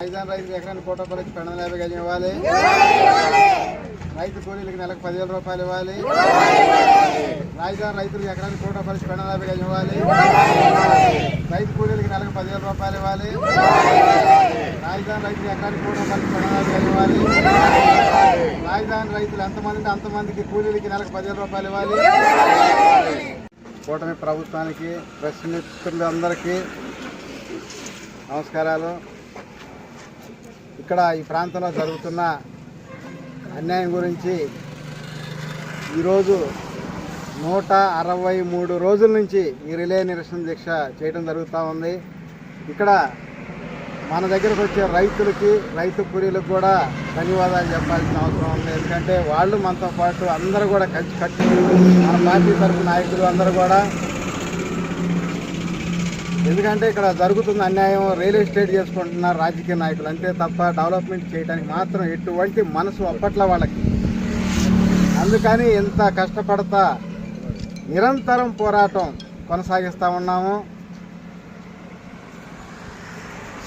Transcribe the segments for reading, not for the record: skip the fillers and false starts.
రాజధాని రైతులు ఎకరానికి ₹1,50,000 250 గజం ఇవ్వాలి. రైతు కూలీలకు నెలకు ₹10,000 ఇవ్వాలి. రాజధాని రైతులకు ఎకరానికి ₹1,50,000 250 గజం ఇవ్వాలి. రైతు కూలీలకు నెలకు ₹10,000 ఇవ్వాలి. రాజధాని రైతులు ఎకరానికి ₹1,50,000 250 గజం ఇవ్వాలి. రాజధాని రైతులు ఎంతమంది అంటే అంతమందికి కూలీలకి నెలకు ₹10,000 ఇవ్వాలి. కూటమి ప్రభుత్వానికి ప్రెస్ మిత్రులందరికీ నమస్కారాలు. ఇక్కడ ఈ ప్రాంతంలో జరుగుతున్న అన్యాయం గురించి ఈరోజు 163 రోజుల నుంచి ఈ రిలే నిరసన దీక్ష చేయడం జరుగుతూ ఉంది. ఇక్కడ మన దగ్గరకు వచ్చే రైతులకి, రైతు కూలీలకు కూడా ధన్యవాదాలు చెప్పాల్సిన అవసరం ఉంది. ఎందుకంటే వాళ్ళు మనతో పాటు అందరూ కూడా కట్టి మన పార్టీ తరఫు నాయకులు అందరూ కూడా, ఎందుకంటే ఇక్కడ జరుగుతున్న అన్యాయం రియల్ ఎస్టేట్ చేసుకుంటున్నారు రాజకీయ నాయకులు అంతే తప్ప డెవలప్మెంట్ చేయడానికి మాత్రం ఎటువంటి మనసు అప్పట్ల వాళ్ళకి. అందుకని ఎంత కష్టపడతా నిరంతరం పోరాటం కొనసాగిస్తూ ఉన్నాము.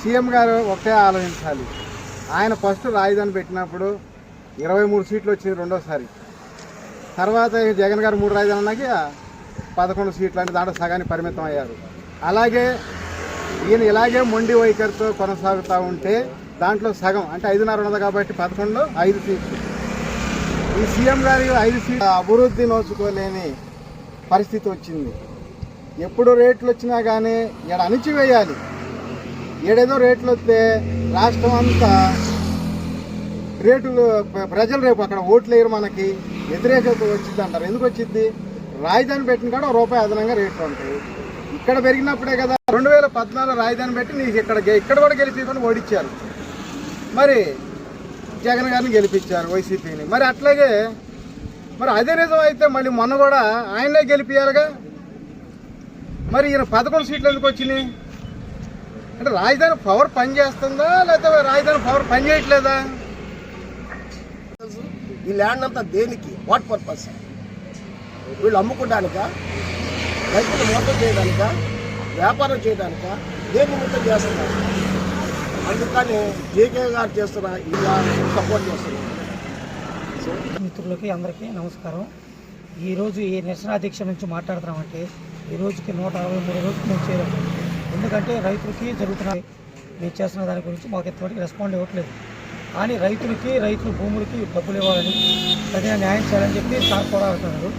సీఎం గారు ఒకటే ఆలోచించాలి. ఆయన ఫస్ట్ రాజధాని పెట్టినప్పుడు 23 సీట్లు వచ్చింది రెండోసారి. తర్వాత జగన్ గారు 3 రాజధాని అన్నాక 11 సీట్లు అంటే దాంట్లో సగానికి పరిమితం అయ్యారు. అలాగే ఈయన ఇలాగే మొండి వైఖరితో కొనసాగుతూ ఉంటే దాంట్లో సగం అంటే 5.5 ఉన్నది కాబట్టి 11 5 సీట్లు. ఈ సీఎం గారి 5 సీట్లు అభివృద్ధి నోచుకోలేని పరిస్థితి వచ్చింది. ఎప్పుడు రేట్లు వచ్చినా కానీ ఇక్కడ అణిచివేయాలి. ఏడేదో రేట్లు వస్తే రాష్ట్రం అంతా రేట్లు ప్రజలు రేపు అక్కడ ఓట్లు వేయరు, మనకి వ్యతిరేకత వచ్చింది అంటారు. ఎందుకు వచ్చింది? రాజధాని పెట్టిన కాడ ₹1 అదనంగా రేట్లు ఉంటాయి. ఇక్కడ పెరిగినప్పుడే కదా 2014 రాజధాని పెట్టి నీకు ఇక్కడ కూడా గెలిపించుకొని ఓడించారు. మరి జగన్ గారిని గెలిపించారు వైసీపీని. మరి అట్లాగే మరి అదే నిజం అయితే మళ్ళీ మొన్న కూడా ఆయనే గెలిపించారుగా. మరి ఈయన 11 సీట్లు ఎందుకు వచ్చినాయి? అంటే రాజధాని పవర్ పనిచేస్తుందా లేకపోతే రాజధాని పవర్ పనిచేయట్లేదా? ఈ ల్యాండ్ అంతా దేనికి, వాట్ పర్పస్? వీళ్ళు అమ్ముకోవడానిక, రైతులు మోసం చేయడానిక, వ్యాపారం చేయడానిక, దేని నిమిత్తం చేస్తున్నారు? అందుకని జేకే గారు చేస్తున్న ఇలా సపోర్ట్ చేస్తున్నారు. మిత్రులకి అందరికీ నమస్కారం. ఈరోజు ఈ నిరసన దీక్ష నుంచి మాట్లాడుతున్నామంటే ఈ రోజుకి 163 రోజులు మేము చేరాము. ఎందుకంటే రైతులకి జరుగుతున్న మేము చేస్తున్న దాని గురించి మాకు ఎంతవరకు రెస్పాండ్ ఇవ్వట్లేదు. కానీ రైతుల భూములకి డబ్బులు ఇవ్వాలని, తగిన న్యాయం చేయాలని చెప్పి సార్ పోరాడుతున్నారు.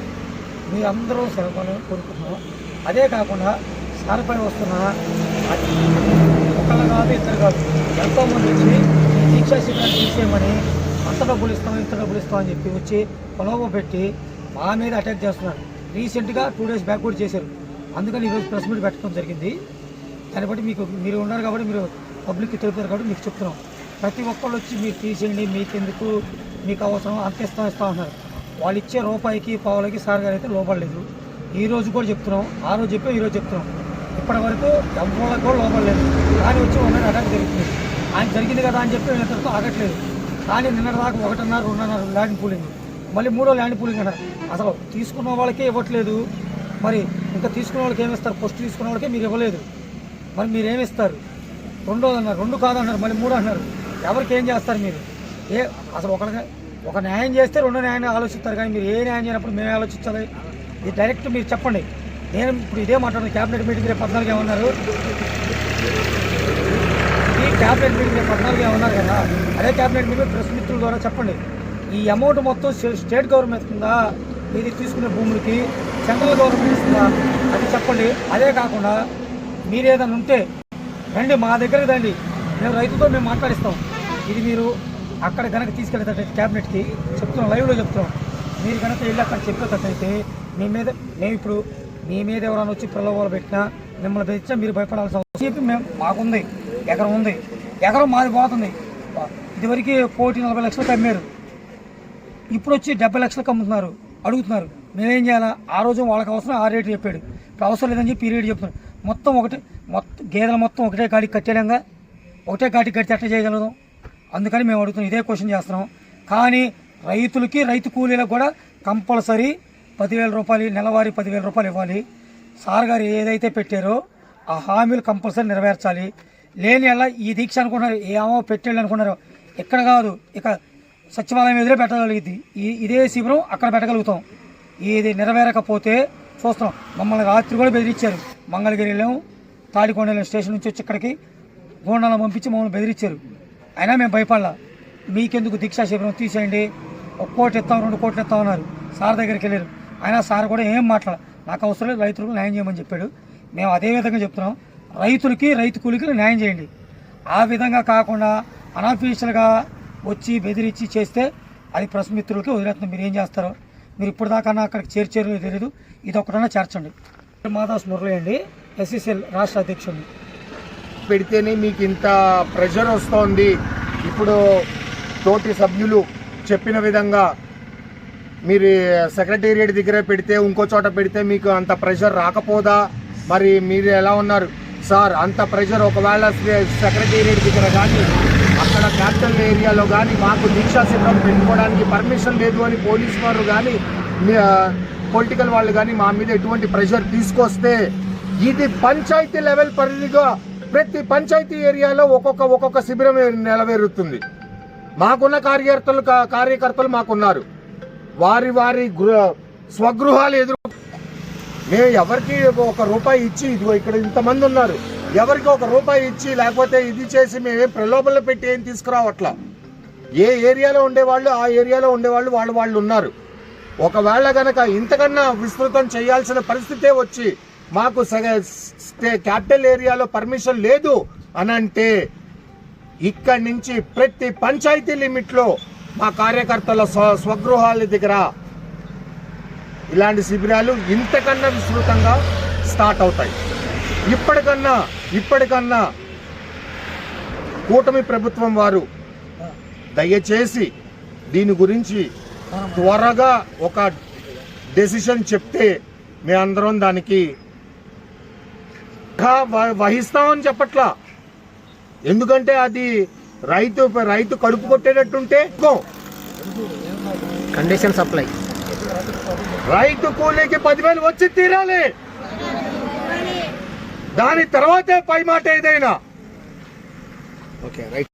మీరు అందరూ సరిపోవాలని కోరుకుంటున్నాం. అదే కాకుండా సార్ పైన వస్తున్న ఒకళ్ళు కాదు ఇద్దరు కాదు ఎంతోమంది వచ్చి ఈ దీక్షా శిబిరాన్ని తీసేయమని అంత డబ్బులు ఇస్తాం ఇంత డబ్బులు ఇస్తామని చెప్పి వచ్చి పొలవ పెట్టి మా మీద అటాక్ చేస్తున్నారు. రీసెంట్గా 2 డేస్ బ్యాక్ కూడా చేశారు. అందుకని ఈరోజు ప్రెస్ మీట్ పెట్టడం జరిగింది. దాన్ని బట్టి మీరు ఉన్నారు కాబట్టి మీరు పబ్లిక్కి తెలుపుతారు కాబట్టి మీకు చెప్తున్నాం. ప్రతి ఒక్కళ్ళు వచ్చి మీరు తీసేయండి, మీకెందుకు, మీకు అవసరం అంత ఇస్తా ఉన్నారు. వాళ్ళు ఇచ్చే రూపాయికి పావులకి సార్ గారు అయితే లోపడలేదు. ఈ రోజు కూడా చెప్తున్నాం, ఆ రోజు చెప్పాం, ఈరోజు చెప్తున్నాం. ఇప్పటి వరకు ఎవరికి కూడా లోపడలేదు. కానీ వచ్చి ఉన్న అటాక్ జరుగుతుంది. ఆయన జరిగింది కదా అని చెప్పి వీళ్ళంతటితో ఆగట్లేదు. కానీ నిన్నటిదాకా 1.5 2.5 ల్యాండ్ పూలింగ్, మళ్ళీ 3వ ల్యాండ్ పూలింగ్ అన్నారు. అసలు తీసుకున్న వాళ్ళకే ఇవ్వట్లేదు. మరి ఇంకా తీసుకున్న వాళ్ళకి ఏమిస్తారు? ఫస్ట్ తీసుకున్న వాళ్ళకే మీరు ఇవ్వలేదు, మరి మీరేమిస్తారు? 2వ అన్నారు, 2 కాదన్నారు, మళ్ళీ 3 అన్నారు. ఎవరికి ఏం చేస్తారు మీరు? అసలు ఒక న్యాయం చేస్తే 2వ న్యాయాన్ని ఆలోచిస్తారు. కానీ మీరు ఏ న్యాయం చేయనప్పుడు మేమే ఆలోచించాలి? ఇది డైరెక్ట్ మీరు చెప్పండి. నేను ఇప్పుడు ఇదే మాట్లాడుతున్నాను. క్యాబినెట్ మీటింగ్ రేపు 14 ఏమన్నారు? ఈ క్యాబినెట్ మీటింగ్ రేపు 14 ఏమన్నారు కదా, అదే క్యాబినెట్ మీటింగ్ ప్రెస్ మిత్రుల ద్వారా చెప్పండి. ఈ అమౌంట్ మొత్తం స్టేట్ గవర్నమెంట్ కింద ఇది తీసుకునే భూములకి సెంట్రల్ గవర్నమెంట్ ఇస్తుందా అది చెప్పండి. అదే కాకుండా మీరు ఏదైనా ఉంటే రండి, మా దగ్గరికి రండి, మేము రైతుతో మేము మాట్లాడిస్తాం. ఇది మీరు అక్కడ కనుక తీసుకెళ్ళేటట్టు క్యాబినెట్కి చెప్తున్నాం, లైవ్లో చెప్తున్నాం. మీరు కనుక వెళ్ళి అక్కడ చెప్పేటట్టయితే ఇప్పుడు మీ మీద ఎవరైనా వచ్చి ప్రలోభాలు పెట్టినా మిమ్మల్ని తెచ్చినా మీరు భయపడాల్సిన అవసరం మేము మాకుంది. ఎకరం మాది పోతుంది. ఇదివరకు 1,40,00,000 అమ్మారు, ఇప్పుడు వచ్చి 70 లక్షలకు అడుగుతున్నారు. మేమేం చేయాలా? ఆ రోజు వాళ్ళకి అవసరం ఆ రేటు చెప్పాడు, ఇప్పుడు అవసరం లేదని చెప్పి ఈ రేటు చెప్తున్నారు. మొత్తం గేదెలు మొత్తం ఒకటే గాడికి కట్టేయంగా, ఒకటే గాడికి కడితే ఎట్లా చేయగలదు? అందుకని మేము అడుగుతున్నాం, ఇదే క్వశ్చన్ చేస్తున్నాం. కానీ రైతులకి, రైతు కూలీలకు కూడా కంపల్సరీ ₹10,000 నెలవారీ ₹10,000 ఇవ్వాలి. సార్ గారు ఏదైతే పెట్టారో ఆ హామీలు కంపల్సరీ నెరవేర్చాలి. లేని అలా ఈ దీక్ష అనుకున్నారు, ఏమో పెట్టేళ్ళు అనుకున్నారు. ఎక్కడ కాదు, ఇక సచివాలయం ఎదురే పెట్టగలిగింది. ఇదే శిబిరం అక్కడ పెట్టగలుగుతాం. ఇది నెరవేరకపోతే చూస్తున్నాం. మమ్మల్ని రాత్రి కూడా బెదిరించారు. మంగళగిరి వెళ్ళాము, తాడికొండ వెళ్ళాము, స్టేషన్ నుంచి వచ్చి ఇక్కడికి గోండాలను పంపించి మమ్మల్ని బెదిరించారు. అయినా మేము భయపడలా. మీకెందుకు దీక్షా శిబిరం తీసేయండి, 1 కోటి ఇస్తాం 2 కోట్లు ఇస్తాం అన్నారు. సార్ దగ్గరికి వెళ్ళారు. అయినా సార్ కూడా ఏం మాట్లాడాలి, నాకు అవసరం లేదు, రైతులకు న్యాయం చేయమని చెప్పాడు. మేము అదే విధంగా చెప్తున్నాం, రైతులకి రైతు కూలికి న్యాయం చేయండి. ఆ విధంగా కాకుండా అనాఫీషియల్గా వచ్చి బెదిరించి చేస్తే అది ప్రెస్ మిత్రులకి వదిలేస్తున్నాం. మీరు ఏం చేస్తారో, మీరు ఇప్పుడు దాకా అక్కడికి చేర్చారో తెలియదు, ఇది ఒకటన్నా చేర్చండి. మాదాస్ మురళి అండి, SSL రాష్ట్ర అధ్యక్షుడిని. పెడితేనే మీకు ఇంత ప్రెషర్ వస్తోంది. ఇప్పుడు తోటి సభ్యులు చెప్పిన విధంగా మీరు సెక్రటేరియట్ దగ్గర పెడితే ఇంకో చోట పెడితే మీకు అంత ప్రెషర్ రాకపోదా? మరి మీరు ఎలా ఉన్నారు సార్? అంత ప్రెషర్ ఒకవేళ సెక్రటేరియట్ దగ్గర కానీ అక్కడ క్యాపిటల్ ఏరియాలో కానీ మాకు దీక్షా శిబిరం పెట్టుకోవడానికి పర్మిషన్ లేదు అని పోలీసు వారు కానీ పొలిటికల్ వాళ్ళు కానీ మా మీద ఎటువంటి ప్రెషర్ తీసుకొస్తే ఇది పంచాయతీ లెవెల్ పరిధిగా ప్రతి పంచాయతీ ఏరియాలో ఒక్కొక్క శిబిరం నెలవేరుతుంది. మాకున్న కార్యకర్తలు మాకున్నారు. వారి స్వగృహాలు ఎదురు మేము ఎవరికి 1 రూపాయి ఇచ్చి, ఇదిగో ఇక్కడ ఇంతమంది ఉన్నారు, ఎవరికి 1 రూపాయి ఇచ్చి లేకపోతే ఇది చేసి మేమేం ప్రలోభంలో పెట్టి ఏం తీసుకురావట్లా. ఏ ఏరియాలో ఉండేవాళ్ళు ఆ ఏరియాలో ఉండేవాళ్ళు వాళ్ళు ఉన్నారు. ఒకవేళ కనుక ఇంతకన్నా విస్తృతం చేయాల్సిన పరిస్థితే వచ్చి మాకు క్యాపిటల్ ఏరియాలో పర్మిషన్ లేదు అని అంటే ఇక్కడి నుంచి ప్రతి పంచాయతీ లిమిట్లో మా కార్యకర్తల స్వగృహాల దగ్గర ఇలాంటి శిబిరాలు ఇంతకన్నా విస్తృతంగా స్టార్ట్ అవుతాయి. ఇప్పటికన్నా కూటమి ప్రభుత్వం వారు దయచేసి దీని గురించి త్వరగా ఒక డెసిషన్ చెప్తే మేమందరం దానికి వహిస్తామని చెప్పట్లా. ఎందుకంటే అది రైతు కడుపు కొట్టేటట్టుంటే కండిషన్ సప్లై రైతు కూలీకి 10,000 వచ్చి తీరాలి. దాని తర్వాతే పై మాట ఏదైనా. Okay right.